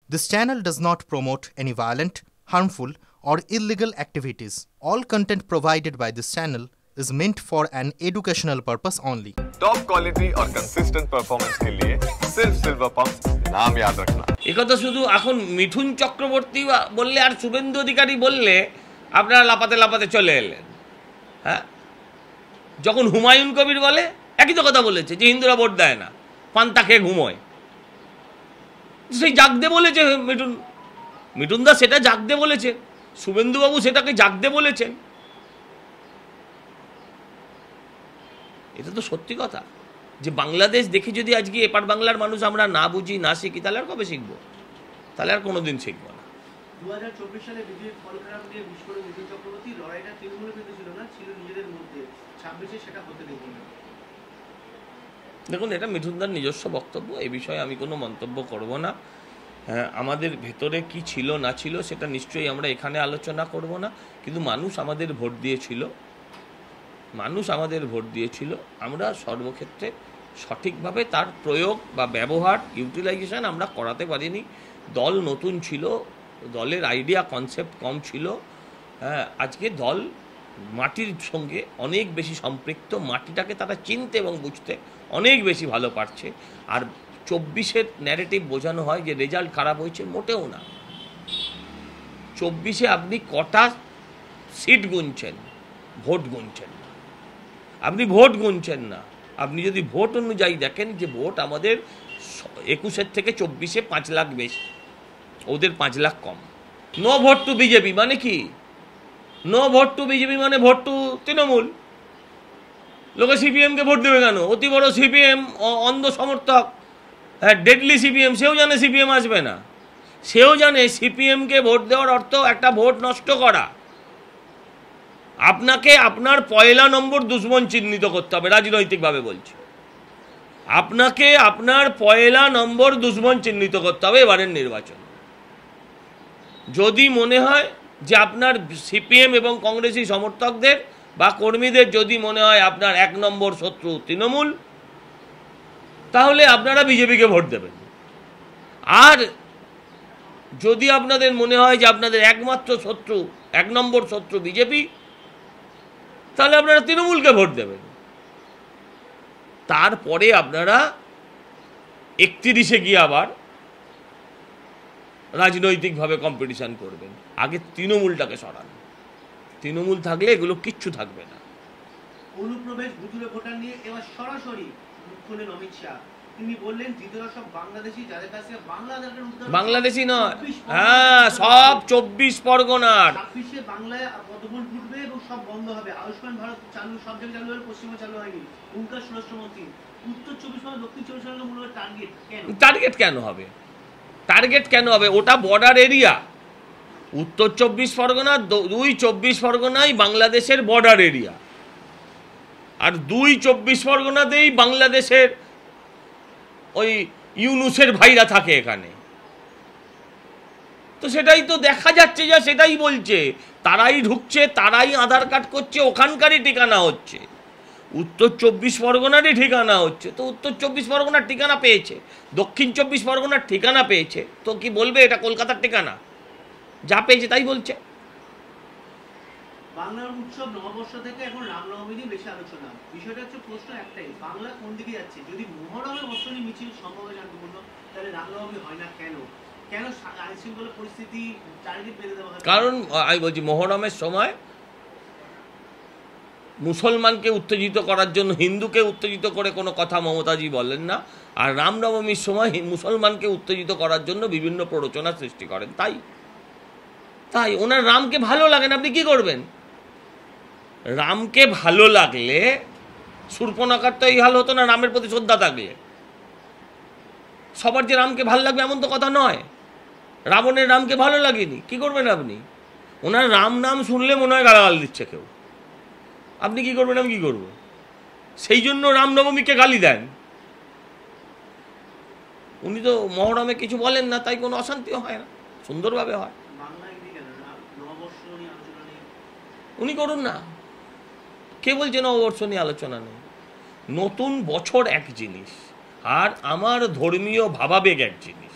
This channel does not promote any violent, harmful, or illegal activities. All content provided by this channel is meant for an educational purpose only. Top quality और consistent performance के लिए सिर्फ silver pump नाम याद रखना। একথা শুধু এখন মিঠুন চক্রবর্তী বললে আর শুভেন্দু অধিকারী বললে আপনারা লাপাতে লাপাতে চলে এলেন। হ্যাঁ, যখন হুমায়ুন কবির বলে একই তো কথা বলেছে যে হিন্দুরা ভোট দেয় না, পান্তা খেয়ে ঘুমোয়। সেই জাগদে বলেছে মিঠুন দা, সেটা জাগদে বলেছেন। শুভেন্দুবাবু সেটাকে জাগদে বলেছেন। এটা তো সত্যি কথা যে বাংলাদেশ দেখি যদি আজকে এপার বাংলার মানুষ আমরা না বুঝি, না শিখি, তাহলে আর কবে শিখবো? তাহলে আর কোনোদিন শিখবো না। 2024 সালে বিজেপির ফল খারাপ নিয়ে বিস্ফোরক মিঠুন চক্রবর্তী লড়াইটা তৃণমূলের বিরুদ্ধে ছিল না, ছিল নিজেদের মধ্যে। 26-এ সেটা হতে দেখুন। দেখুন, এটা মিঠুনদার নিজস্ব বক্তব্য, এই বিষয়ে আমি কোনো মন্তব্য করব না। হ্যাঁ, আমাদের ভেতরে কি ছিল না ছিল সেটা নিশ্চয়ই আমরা এখানে আলোচনা করব না, কিন্তু মানুষ আমাদের ভোট দিয়েছিল, আমরা সর্বক্ষেত্রে সঠিকভাবে তার প্রয়োগ বা ব্যবহার, ইউটিলাইজেশন আমরা করাতে পারিনি। দল নতুন ছিল, দলের আইডিয়া কনসেপ্ট কম ছিল। হ্যাঁ, আজকে দল মাটির সঙ্গে অনেক বেশি সম্পৃক্ত, মাটিটাকে তারা চিনতে এবং বুঝতে অনেক বেশি ভালো পারছে। আর 24-এর ন্যারেটিভ বোঝানো হয় যে রেজাল্ট খারাপ হয়েছে, মোটেও না। 24-এ আপনি কটা সিট গুনছেন, ভোট গুনছেন না। আপনি ভোট গুনছেন না। আপনি যদি ভোট অনুযায়ী দেখেন যে ভোট আমাদের 21-এর থেকে 24-এ 5 লাখ বেশি, ওদের 5 লাখ কম। নো ভোট টু বিজেপি মানে কি? নো ভোট টু বিজেপি মানে ভোট টু তৃণমূল। লোকে সিপিএমকে ভোট দেবে কেন? অতি বড় সিপিএম অন্ধ সমর্থক, হ্যাঁ, ডেডলি সিপিএম, সেও জানে সিপিএম আসবে না। সেও জানে সিপিএমকে ভোট দেওয়ার অর্থ একটা ভোট নষ্ট করা। আপনাকে আপনার পয়লা নম্বর দুশ্মন চিহ্নিত করতে হবে, রাজনৈতিকভাবে বলছি। আপনাকে আপনার পয়লা নম্বর দুশ্মন চিহ্নিত করতে হবে এবারের নির্বাচন। যদি মনে হয় যে আপনার সিপিএম এবং কংগ্রেসি সমর্থকদের বা কর্মীদের যদি মনে হয় আপনার 1 নম্বর শত্রু তৃণমূল, তাহলে আপনারা বিজেপিকে ভোট দেবেন। আর যদি আপনাদের মনে হয় যে আপনাদের একমাত্র শত্রু, 1 নম্বর শত্রু বিজেপি, তাহলে আপনারা তৃণমূলকে ভোট দেবেন। তারপরে আপনারা 31-এ গিয়ে আবার রাজনৈতিকভাবে কম্পিটিশন করবেন। আগে তৃণমূলটাকে সরান। তৃণমূল থাকলে এগুলো কিচ্ছু থাকবে না। অনুপ্রবেশ ভুতুড়ে ভোটার নিয়ে এবার সরাসরি মুখ খুললেন অমিত শাহ। তিনি বললেন জিতরা সব বাংলাদেশি, যাদের কাছে বাংলা আধার কার্ড, বাংলাদেশি নয়, হ্যাঁ, সব 24 পরগনার। 26-এ বাংলায় পদভোট ফুটবে এবং সব বন্ধ হবে। আয়ুষ্মান ভারত চালু, সব জায়গায় চালু হলে পশ্চিমে চালু হয়নি। হুঙ্কার স্বরাষ্ট্রমন্ত্রী। উত্তর 24 পরগনা, দক্ষিণ 24 পরগনা মূলত টার্গেট কেন? টার্গেট কেন হবে? ওটা বর্ডার এরিয়া। উত্তর 24 পরগনা, 2 24 পরগনাই বাংলাদেশের বর্ডার এরিয়া। আর 2 24 পরগনাতেই বাংলাদেশের ওই ইউনুসের ভাইরা থাকে এখানে। তো সেটাই তো দেখা যাচ্ছে, যা সেটাই বলছে। তারাই ঢুকছে, তারাই আধার কার্ড করছে, ওখানকারই ঠিকানা হচ্ছে, উত্তর 24 পরগনারই ঠিকানা হচ্ছে। তো উত্তর 24 পরগনার ঠিকানা পেয়েছে, দক্ষিণ 24 পরগনার ঠিকানা পেয়েছে, তো কি বলবে এটা কলকাতার ঠিকানা? যা পেয়েছে তাই বলছে। বাংলার উৎসব নববর্ষ থেকে এখন রামনবমী নিয়ে বেশি আলোচনা। বিষয়টা হচ্ছে, প্রশ্ন একটাই, বাংলা কোন দিকে যাচ্ছে? যদি মহরমের বর্ষণী মিছিল সম্ভব হয় শান্তিপূর্ণ, তাহলে রামনবমী হয় না কেন? কেন আইনশৃঙ্খলা পরিস্থিতি চারিদিক বেঁধে দেওয়া হয়? কারণ আমি বলছি, মহরমের সময় মুসলমানকে উত্তেজিত করার জন্য হিন্দুকে উত্তেজিত করে কোনো কথা মমতাজি বলেন না। আর রামনবমীর সময় মুসলমানকে উত্তেজিত করার জন্য বিভিন্ন প্ররোচনা সৃষ্টি করেন। তাই ওনার রামকে ভালো লাগেন, আপনি কি করবেন? রামকে ভালো লাগলে শূর্পণখার তো এই হাল হতো না, রামের প্রতি শ্রদ্ধা থাকলে। সবার যে রামকে ভালো লাগবে এমন তো কথা নয়। রাবণের রামকে ভালো লাগেনি, কি করবেন আপনি? ওনার রাম নাম শুনলে মনে হয় গালাগাল দিচ্ছে কেউ। আপনি কি করবেন, আমি কি করব? সেই জন্য রামনবমীকে গালি দেন। উনি তো মহরমে কিছু বলেন না, তাই কোনো অশান্তিও হয় না, সুন্দরভাবে হয়। উনি করুন না। কে বলছে নববর্ষ নিয়ে আলোচনা নেই? নতুন বছর এক জিনিস, আর আমার ধর্মীয় ভাবাবেগ এক জিনিস।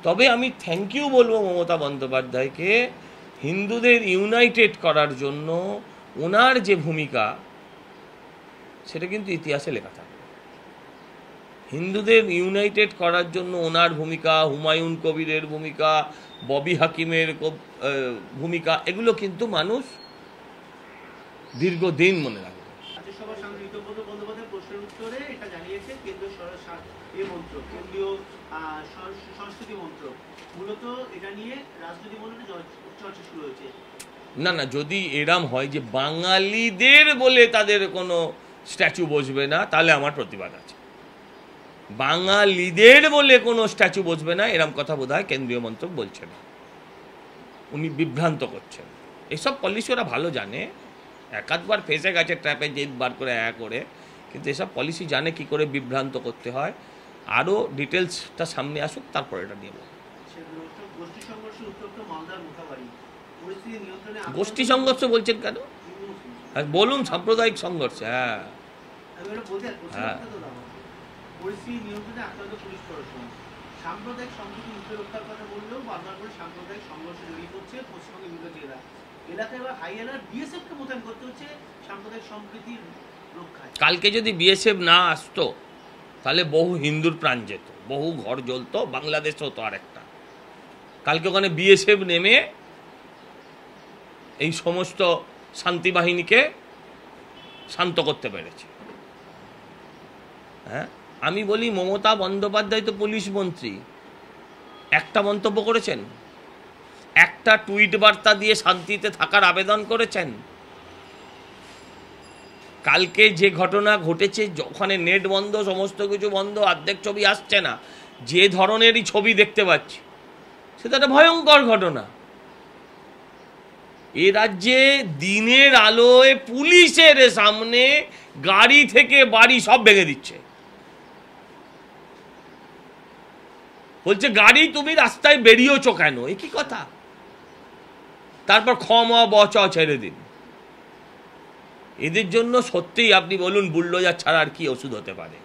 তবে আমি থ্যাংক ইউ বলবো মমতা বন্দ্যোপাধ্যায়কে, হিন্দুদের ইউনাইটেড করার জন্য ওনার যে ভূমিকা সেটা কিন্তু ইতিহাসে লেখা থাকে। হিন্দুদের ইউনাইটেড করার জন্য ওনার ভূমিকা, হুমায়ুন কবিরের ভূমিকা, ববি হাকিমের ভূমিকা, এগুলো কিন্তু মানুষ দীর্ঘদিন মনে রাখবে। রাজ্যসভার সাংসদ ঋতব্রত বন্দ্যোপাধ্যায় প্রশ্নের উত্তরে এটা জানিয়েছে কেন্দ্রীয় মন্ত্রক, কেন্দ্রীয় সংস্কৃতি মন্ত্রক, মূলত এটা নিয়ে রাজনৈতিক মহলে চর্চা শুরু হয়েছে। না না, যদি এরম হয় যে বাঙালিদের বলে তাদের কোনো স্ট্যাচু বসবে না, তাহলে আমার প্রতিবাদ আছে। বাঙালিদের বলে কোনো স্ট্যাচু বসবে না, এরম কথা বোধহয় কেন্দ্রীয় মন্ত্রক বলছে না, উনি বিভ্রান্ত করছেন। এসব পলিসি ওরা ভালো জানে, একাধবার ফেসে গেছে ট্র্যাপে জেদ বার করে করে, কিন্তু এসব পলিসি জানে কি করে বিভ্রান্ত করতে হয়। আরও ডিটেলসটা সামনে আসুক, তারপর এটা নিয়ে বলব। গোষ্ঠী সংঘর্ষ বলছেন কেন? বলুন সাম্প্রদায়িক সংঘর্ষ। হ্যাঁ হ্যাঁ, সাম্প্রদায়িক সম্প্রীতি রক্ষার কথা বললেও বারবার করে সাম্প্রদায়িক সংঘর্ষে জড়িয়ে পড়ছে পশ্চিমবঙ্গের বিভিন্ন জেলা এলাকায় বা হাই এলাকায় বিএসএফকে মোতায়েন করতে হচ্ছে সাম্প্রদায়িক সম্প্রীতির রক্ষায়। কালকে যদি বিএসএফ না আসতো তাহলে বহু হিন্দুর প্রাণ যেত, বহু ঘর জ্বলতো, বাংলাদেশ হতো আরেকটা। কালকে ওখানে বিএসএফ নেমে এই সমস্ত শান্তি বাহিনীকে শান্ত করতে পেরেছে। হ্যাঁ, আমি বলি মমতা বন্দ্যোপাধ্যায় তো পুলিশ মন্ত্রী, একটা মন্তব্য করেছেন? একটা টুইট বার্তা দিয়ে শান্তিতে থাকার আবেদন করেছেন? কালকে যে ঘটনা ঘটেছে, ওখানে নেট বন্ধ, সমস্ত কিছু বন্ধ, অর্ধেক ছবি আসছে না, যে ধরনেরই ছবি দেখতে পাচ্ছি, সেটা একটা ভয়ঙ্কর ঘটনা। এ রাজ্যে দিনের আলোয় পুলিশের সামনে গাড়ি থেকে বাড়ি সব ভেঙে দিচ্ছে, বলছে গাড়ি তুমি রাস্তায় বেরিয়েছো কেন? এ কি কথা? তারপর ক্ষমা বচ ছেড়ে দিন। এদের জন্য সত্যিই আপনি বলুন বুলডোজার ছাড়া আর কি ওষুধ হতে পারে?